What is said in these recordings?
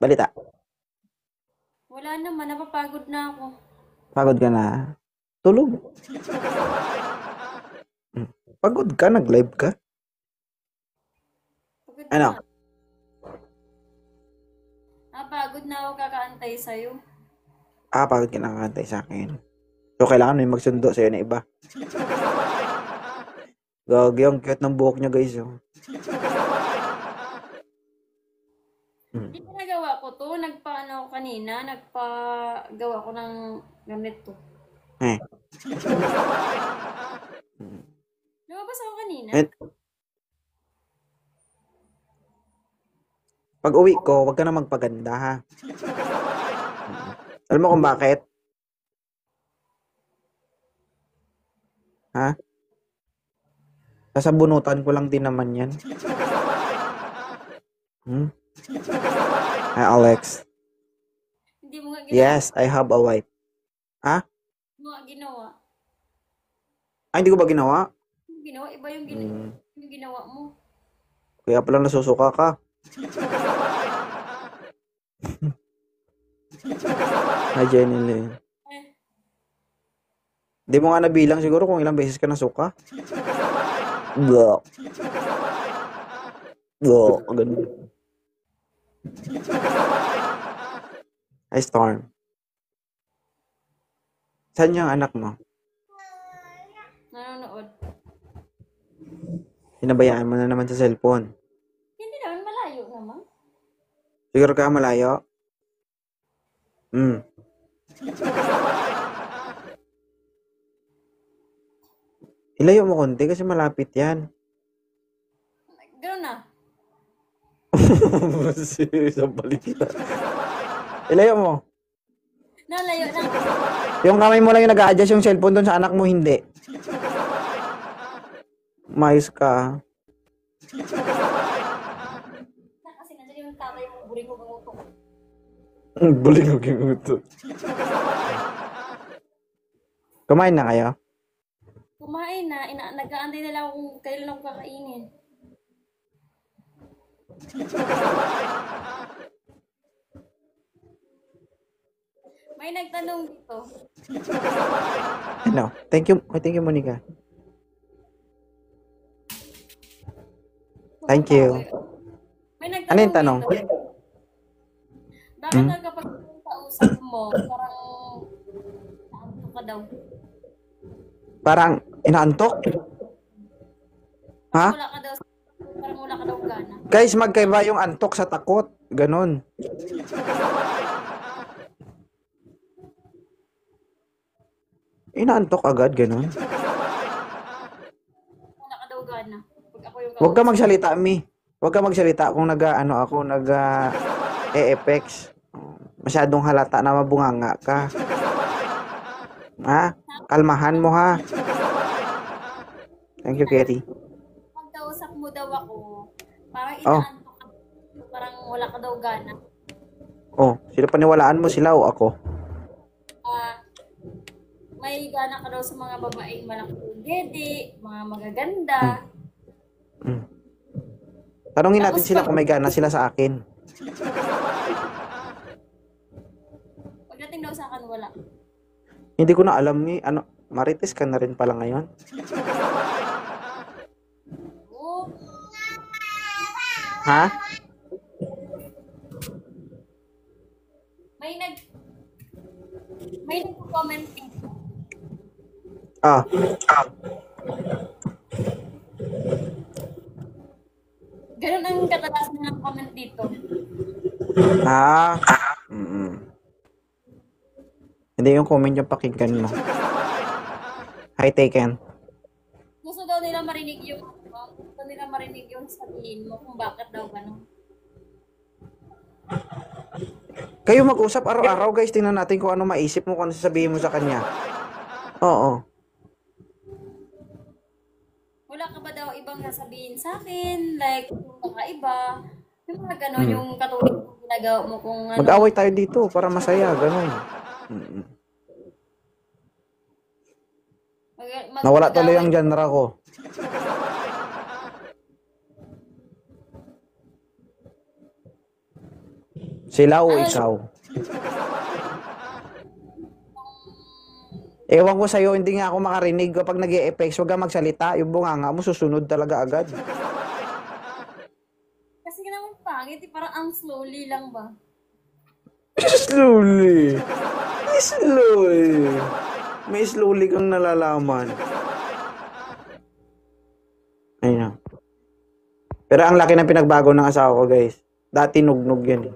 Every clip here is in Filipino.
Balita. Wala naman, napapagod na ako. Pagod ka na. Tulog. Pagod ka, nag-live ka. Pagod Ano? nga. Napagod na ako kakaantay sa'yo. Pagod ka nakakantay sa akin. So, kailangan may magsundo sa'yo na iba. Gagi, ang cute ng buhok niya, guys. Oh. Hindi nagawa ko to. Nagpaano ako kanina. Nagpagawa ko ng ganito. Eh. Lumabas ako kanina. Eh, pag uwi ko, wag ka na magpaganda, ha? Alam mo kung bakit? Ha? Sasabunutan ko lang din naman yan. Hi, Alex. Hindi mo nga ginawa. Yes, I have a wife. Ha? Hindi mo nga ginawa. Ay, hindi ko ba ginawa? Yung ginawa, iba yung, yung ginawa mo. Kaya pala nasusuka ka. Hi, Jenny Lynn. Di mo nga nabilang siguro kung ilang beses ka nasuka. Blah. Blah. Ganun. Hi, Storm. Saan yung anak mo? Nanonood. Hinabayaan mo na naman sa cellphone. Hindi naman, malayo naman. Siguro ka malayo? Ilayo mo konti kasi malapit yan. Gano'n na. Sa balik. Ilayo mo. Nalayo na. Yung kamay mo lang yung nag-a-adjust yung cellphone doon sa anak mo, hindi. Mais ka. Kasi nandiyan yung tatay mo, buring ko bangutok. Buling ko ginuto. Kumain na kayo? Kumain na, nag-aantay na lang kung kailan ako kakainin. May nagtanong dito. Ano? Thank you, Monica. Thank you. May Ano nagtanong yung tanong? dito. Bakit na kapag kausap mo, parang naanto ka daw? Parang inaantok? Ha? Parang wala ka daw gana. Guys, magkaiba yung antok sa takot. Ganon. Inaantok agad, ganon. Wala ka daw gana. Pag ako yung Huwag ka magsalita, Mi. Huwag ka magsalita kung e-effects. Masyadong halata na mabunganga ka. Ha? Kalmahan mo, ha? Thank you, Kerry. Pag kausap mo daw ako, parang inaantok ka. Parang wala ka daw gana. Sino paniwalaan mo, sila o ako? May gana ka daw sa mga babaeng malaking dede, mga magaganda. Tanungin natin sila kung may gana sila sa akin. Pagdating daw sa akin, wala. Hindi ko na alam ni Marites ka na rin pala ngayon. Oo. Ha? May nag-comment dito. Ganun ang kadalasan ng comment dito. Hindi yung comment yung pakinggan mo. Hi, Taken. Gusto daw nila marinig yung sabihin mo kung bakit daw ganun. Kayo mag-usap araw-araw, guys. Tingnan natin kung ano maisip mo, kung ano sasabihin mo sa kanya. Oo. Wala ka ba daw ibang sasabihin sa akin? Like, yung kakaiba? Yung mga ganun, yung katulad ng ginagawa mo kung ano. Mag-away tayo dito para masaya, ganun. Nawala tuloy ang genre ko. Sila o Ano, ikaw? Ewan ko sa'yo, hindi nga ako makarinig. Kapag nag-e-effects, huwag kang magsalita. Yung bunganga mo, susunod talaga agad. kasi naman pangit, parang ang slowly lang ba? Slowly. Slowly. May slowly kang nalalaman. Ayun na. Pero ang laki ng pinagbago ng asawa ko, guys. Dati nugnog yan eh.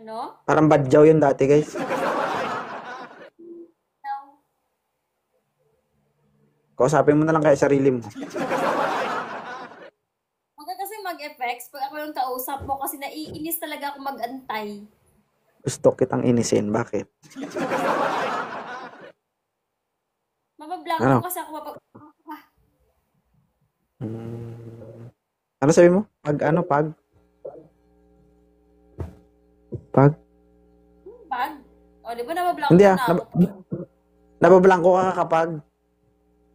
Ano? Parang badyaw yun dati, guys. Now, Kausapin mo na lang kaya sarili mo. huwag ka kasi mag-effects pag ako yung kausap mo kasi naiinis talaga ako mag-antay. Gusto kitang inisin. Bakit? Mabablanko Ano? kasi ako mapag... Ano sabi mo? Pag? Pag? O, di ba nabablanko Hindi na ah. ako? Nabablangko ka kapag.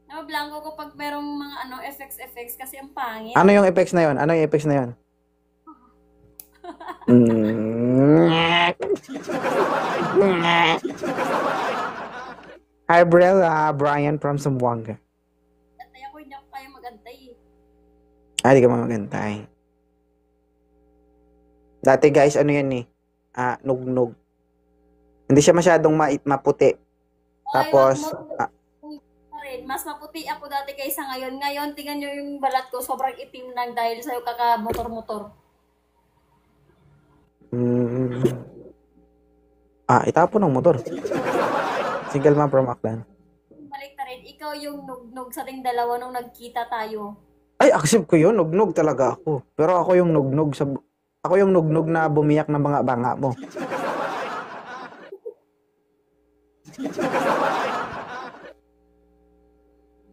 Nabablanko ko pag merong mga effects kasi ang pangit. Ano yung effects na yon? Ano yung effects na yon? Hi, Brella. Brian from Zamboanga. Antay ako, hindi ako kaya mag-antay eh. Di ka mamagantay. Dati guys, ano yan eh? Nugnog. Hindi siya masyadong maputi. Tapos, Mas maputi ako dati kaysa ngayon. Ngayon, tingnan nyo yung balat ko, sobrang itim lang dahil sa'yo kaka-motor-motor. Itapon ng motor. Single man from Aklan. Balik na rin, ikaw yung nugnog sa ating dalawa nung nagkita tayo. Ay, accept ko yun. Nugnog talaga ako. Pero ako yung nugnog na bumiyak ng mga banga mo.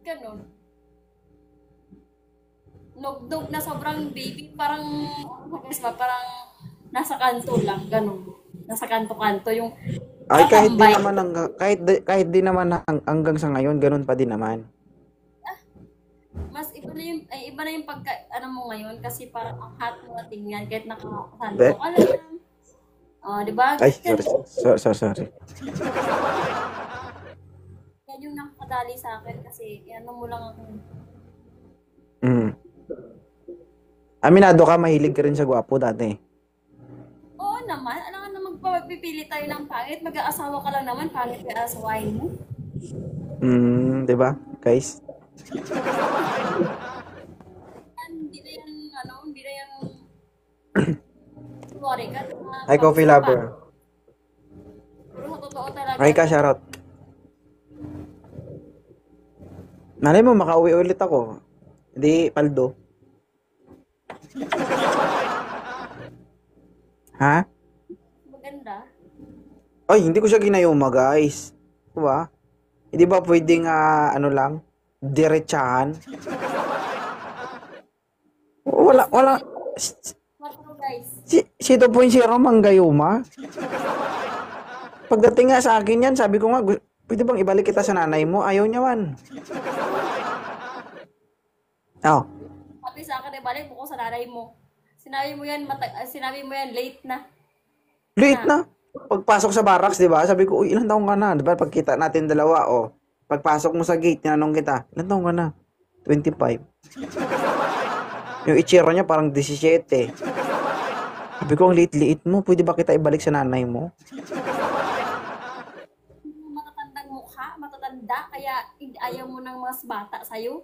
Ganon. Nugnog na sobrang baby, parang, parang nasa kanto lang, ganon. Nasa kanto-kanto, yung Ay, kahit di tambay. naman kahit di naman hanggang sa ngayon, ganun pa din naman. Mas iba na yung pagka, mo ngayon, kasi parang ang hot mo na tingnan, kahit nakakanto Be- ka lang. Di ba? Ay, sorry. Yan yung nakakadali sa akin, kasi ano mo lang ako. Aminado ka, mahilig ka rin sa gwapo dati. Oo naman, alam nga na magpapipili tayo ng pangit, mag-aasawa ka lang naman, pangit ka asawain mo. Di ba, guys? Hindi na yan, sorry ka. Hi, coffee lover. Pero sa totoo talaga. Hi ka, Charot. Malay mo, makauwi ulit ako. Hindi, paldo. Ha? Maganda. Ay, hindi ko siya ginayuma, guys. Diba? Hindi ba pwedeng, lang, diretsahan? Wala. Matro guys. Si 2.0 manggayuma? Pagdating nga sa akin yan, sabi ko nga, pwede bang ibalik kita sa nanay mo? Ayaw niya man. Sabi sa akin, balik mo ko sa nanay mo. Sinabi mo yan, late na. Late na. Pagpasok sa barracks, di ba? Sabi ko, uy, ilang taong ka na? Di ba? Pagkita natin dalawa, pagpasok mo sa gate, tinanong kita, ilang taong ka na? 25. Yung itsura niya parang 17. Sabi ko, ang liit-liit mo. Pwede ba kita ibalik sa nanay mo? Matatandang mukha, matatanda, kaya ayaw mo ng mas bata sa'yo.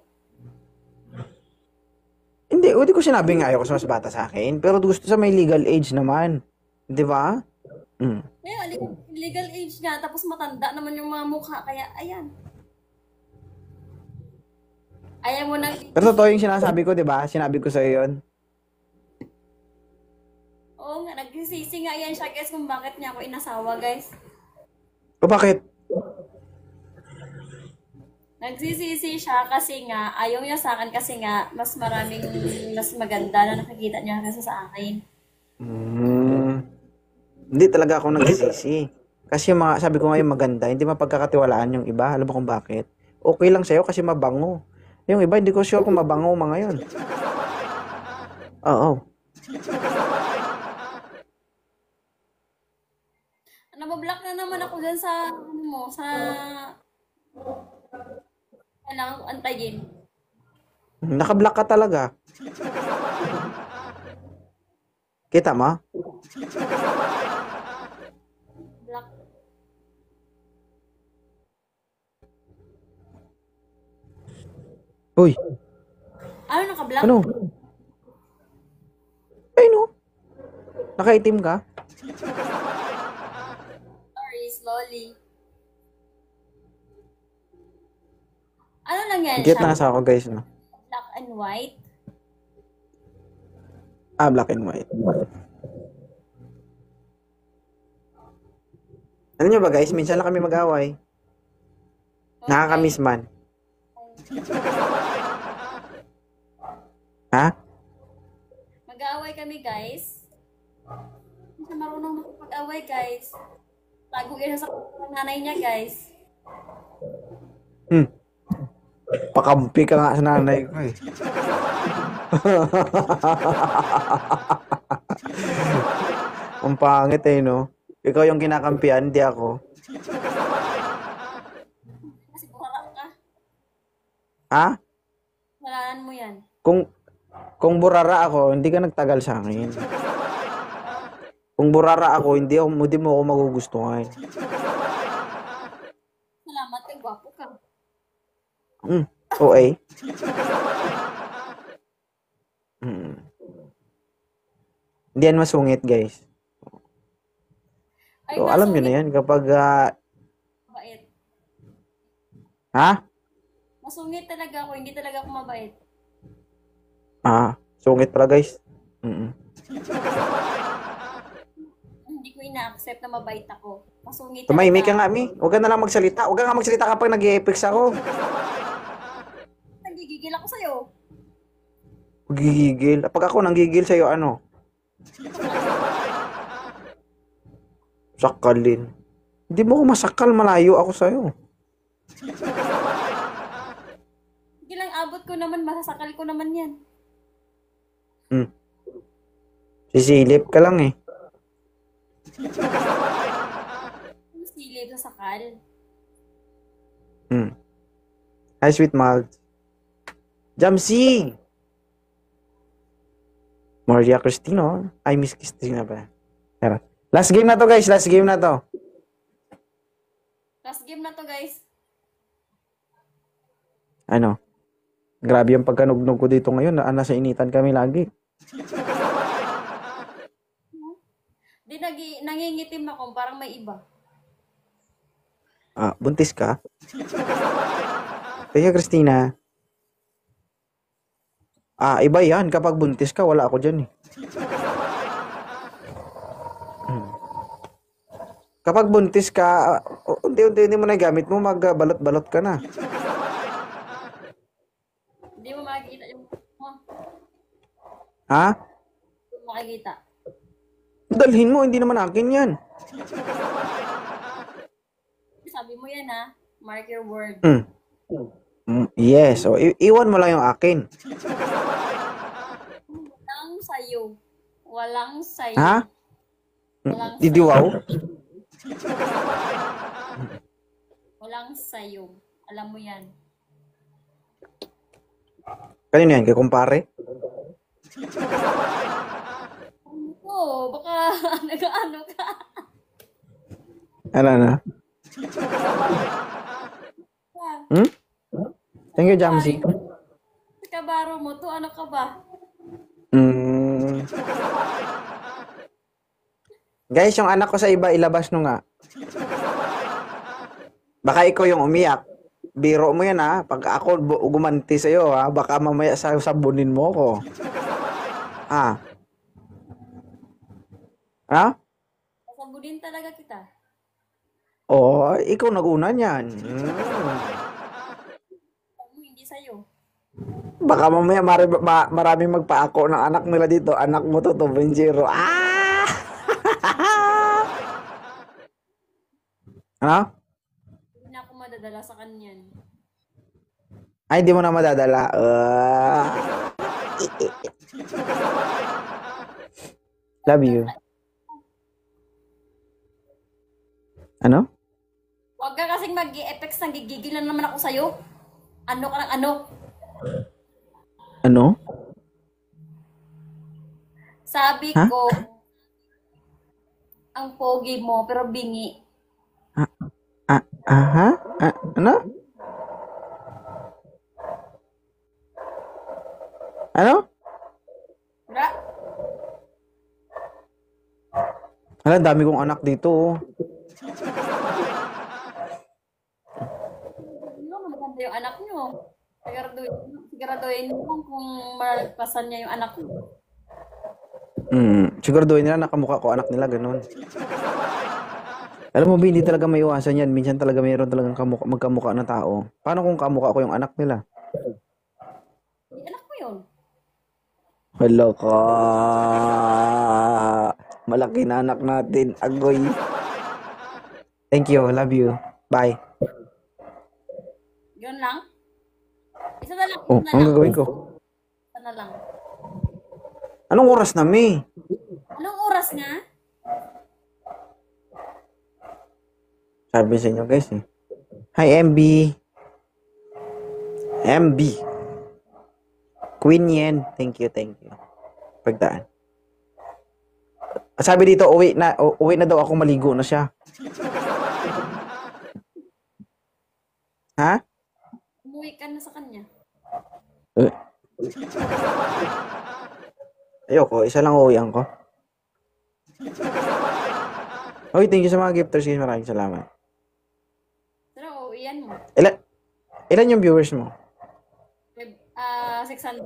Hindi ko sinabing nga ayaw ko sa mas bata sa akin. Pero gusto sa may legal age naman. Di ba? Kaya legal age nga, tapos matanda naman yung mga mukha, kaya ayan. Ayaw mo nang... Pero totoo yung sinasabi ko, di ba? Sinabi ko sa'yo yun. Oo nga, nagsisisi nga yan siya guys kung bakit niya ako inasawa guys. O bakit? Nagsisisi siya kasi nga, ayaw niya sa akin kasi nga, mas maganda na nakikita niya kasi sa akin. Hindi talaga ako nagsisisi. Kasi yung sabi ko nga yung maganda, hindi mapagkakatiwalaan yung iba. Alam mo kung bakit? Okay lang sa'yo kasi mabango. Yung iba, hindi ko sure kung mabango mga yun. Oo. Nabablock na naman ako dyan sa, ano mo, sa, kailangan ko antayin. Naka-block ka talaga. Kita mo? Block. Uy, Ano naka-block? ano? Ay, no. Nakaitim ka? Sorry, slowly. Ano lang yan Get siya? na sa ako, guys. No? Black and white? Ah, black and white. Alam nyo ba, guys? Minsan lang kami mag-away. Nakakamiss man. Ha? Mag-aaway kami, guys. Hindi siya marunong makipag-away, guys. Tago yan sa nanay niya, guys. Pakampi ka nga sa nanay ko eh. Ang pangit eh, no? Ikaw yung kinakampihan, hindi ako. Kasi burara ka. Ha? Walanan mo yan. Kung burara ako, hindi ka nagtagal sa akin. Kung burara ako, hindi mo ako magugustuhan. Salamat kay gwapo ka. Okay. Hindi yan masungit, guys. Ay, So, alam nyo na yan kapag, mabait. ha? Masungit talaga ako, hindi talaga ako mabait. Sungit pala, guys. Hindi ko ina-accept na mabait ako. Masungit Tumahimik ka talaga. nga, Mi. Huwag ka na lang magsalita. Huwag ka nga magsalita kapag nag-i-epics ako. Nagigigil ako sa'yo. Gigigil. Pag ako nanggigil sa'yo, ano? Sakalin. Hindi mo ako masakal, malayo ako sa'yo. Sige lang, abot ko naman, masasakal ko naman yan. Sisilip ka lang eh. Ang silip sa sakal. Hi, sweet malt. Jamsi! Maria Cristino. Ay, Miss Cristina ba? Tara. Last game na to, guys. Last game na to. Last game na to, guys. Ano? Grabe yung pagkanugnog ko dito ngayon. Nasa initan kami lagi. Nangingitim ako, parang may iba. Buntis ka? Kaya, Christina. Iba yan. Kapag buntis ka, wala ako dyan eh. Kapag buntis ka, unti-unti mo na gamit mo, magbalot-balot ka na. Hindi mo makikita yung mo. Ha? Hindi mo makikita. Dalhin mo, hindi naman akin yan. Sabi mo yan, ha? Mark your word. Yes. So, iwan mo lang yung akin. Walang sayo. Walang sayo. Ha? Walang Didiwaw? Walang sayo. Alam mo yan. Kanino yan? Kay kumpare? Oo, baka nag-ano ka. Ano na? Thank you, Jamsi. Sa kabaro mo to, ano ka ba? Guys, yung anak ko sa iba, ilabas nyo nga. Baka ikaw yung umiyak. Biro mo yan ha. Pag ako gumanti sa'yo ha, baka mamaya sabunin mo ko. Ha? Sasabunin talaga kita. Oo, ikaw nag-una niyan. Ano, hindi sa'yo. Baka mamaya maraming magpaako ng anak nila dito. Anak mo to, 2.0. Ano? Hindi na ako madadala sa kanyan. Ay, di mo na madadala. Love you. Ano? Huwag ka kasing mag-i-effects ng gigigil na naman ako sa'yo. Ano ka ng ano? Ano? Sabi Ha? ko, ang pogi mo, pero bingi. Aha? Ano? Ano? Wala? Hala, dami kong anak dito. Oh. Ano, maganda yung anak nyo. Siguraduhin mo kung malagpasan niya yung anak mo. Siguraduhin nila nakamukha ko anak nila, ganun. Alam mo, hindi talaga may iwasan yan. Minsan talaga mayroon talagang magkamukha na tao. Paano kung kamukha ko yung anak nila? Yung anak mo yun. Hello ka. Malaki na anak natin. Agoy. Thank you. Love you. Bye. Yun lang? Isa na lang. Oh, Isa na ang lang. gagawin ko? Isa na lang. Anong oras na, May? Anong oras nga? Sabi sa inyo, guys, eh. Hi, MB. MB. Queen Yen. Thank you, thank you. Pagdaan. Sabi dito, uwi na daw ako, maligo na siya. Ha? Umuwi ka na sa kanya. Ayoko, isa lang uuwian ko. Oy, thank you sa mga gifters, guys. Maraming salamat. Pero uwian mo. Ilan yung viewers mo? 600.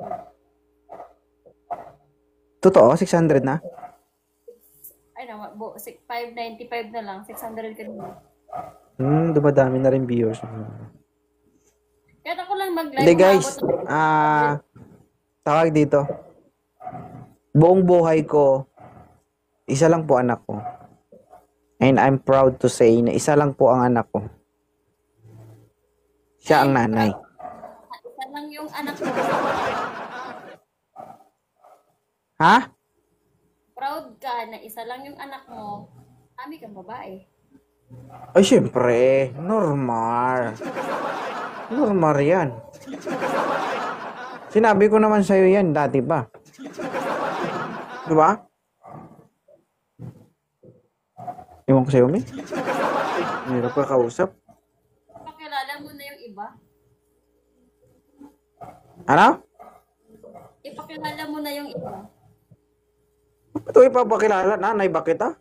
Totoo? 600 na? Ay na, 595 na lang. 600 ka na. Dumadami na rin viewers. Kaya ako lang mag-live. Hindi, guys. Tawag dito. Buong buhay ko, isa lang po anak ko. And I'm proud to say na isa lang po ang anak ko. Siya ang nanay. Isa lang yung anak mo. Ha? Proud ka na isa lang yung anak mo. Kami kang babae. Ay, syempre. Normal. Normal yan. Sinabi ko naman sa'yo yan dati pa. Diba? Iwan ko sa'yo, May. Hirap ka kausap. Pakilala mo na yung iba. Ano? Ipakilala mo na yung iba. Ito ipapakilala. Nanay ba kita?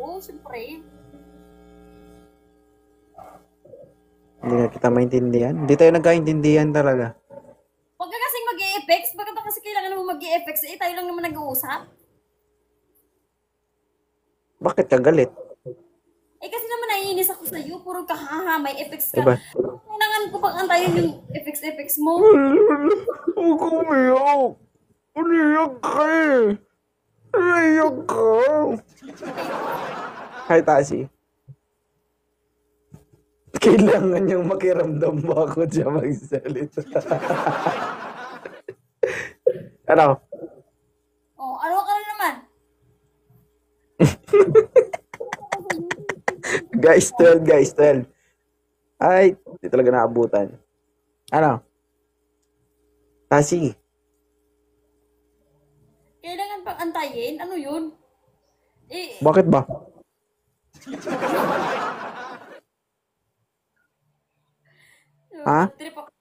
Oo, siyempre. Hindi na kita maintindihan. Hindi tayo nagkaintindihan talaga. Huwag ka kasing mag-i-effects. Bakit ba kasi kailangan mo mag-i-effects? Eh, tayo lang naman nag-uusap. Bakit ka galit? Eh, kasi naman naiinis ako sa'yo. Puro ka, haha, may effects ka. Diba? Kailangan ko pang antayin yung effects mo. Huwag ko umiyak. Umiyak ka eh. Umiyak ka. Hi, Tasi. Kailangan niyang makiramdam bakit siya magsalita. Ano? Oh, ano ka na naman? Guys, 12. Ay, di talaga naabutan. Ano? Tasi. Kailangan pang antayin? Ano yun? Eh, Bakit ba? Ha? trip ako.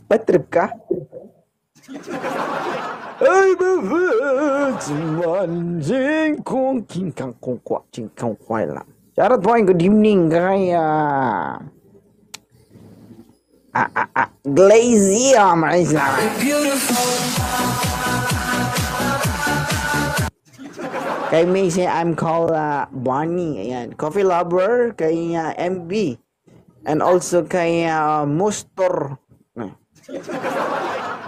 Bad trip ka? Ay, baba, manjing kong kingkang kong kwa, chingkang kwa lang. Charot po, good evening, kaya. Glazy, maraming salamat. Kay Macy, I'm called Bonnie. Ayan. Coffee lover. Kay MB. And also kay Mustor.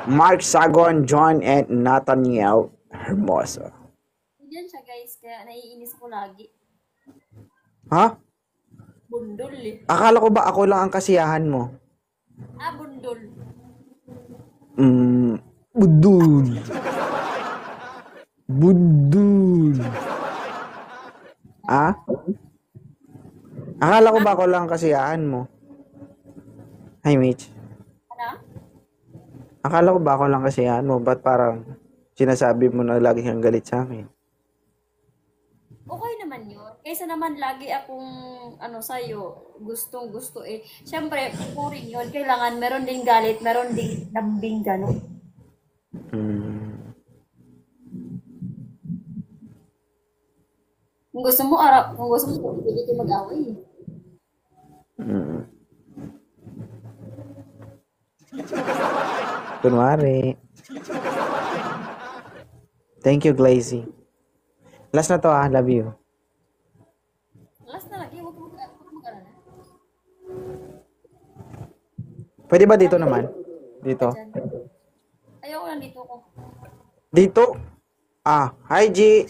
Mark Sagon, John, and Nathaniel Hermoso. Yan siya guys, kaya naiinis ako lagi. Ha? Bundol eh. Akala ko ba ako lang ang kasiyahan mo? Bundol. Budul. Akala ko ba ako lang kasiyahan mo? Hi, Mitch. Ano? Akala ko ba ako lang kasiyahan mo? Ba't parang sinasabi mo na lagi kang galit sa akin? Okay naman yun. Kaysa naman lagi akong, sa'yo, gustong gusto eh. Siyempre, ako rin yun. Kailangan meron ding galit, meron ding lambing gano'n. Hmm. Kung gusto mo, pwede kayo mag-away eh. Hmm. Kunwari. Thank you, Glazy. Last na to love you. Last na lagi, huwag mag-alala. Pwede ba dito naman? Dito. Diyan. Ayoko lang dito ko. Dito? Hi G.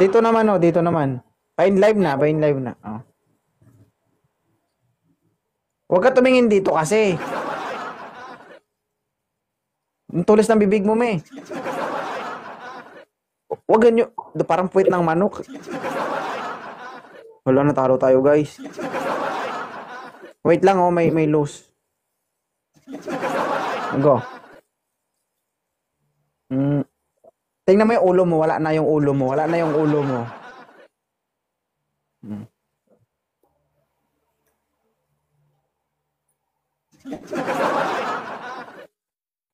Dito naman dito naman. Pain live na. Huwag ka tumingin dito kasi. Ang tulis ng bibig mo, me. Huwag ganyo. Parang puwit ng manok. Wala, natalo tayo, guys. Wait lang, may loose. Go. Tingnan mo yung ulo mo. Wala na yung ulo mo.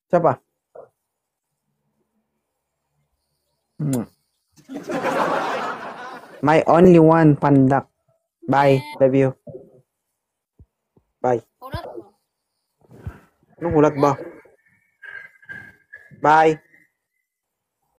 Isa pa. My only one, pandak. Bye. Love you. Bye. Ulat mo. Anong ulat ba? Bye.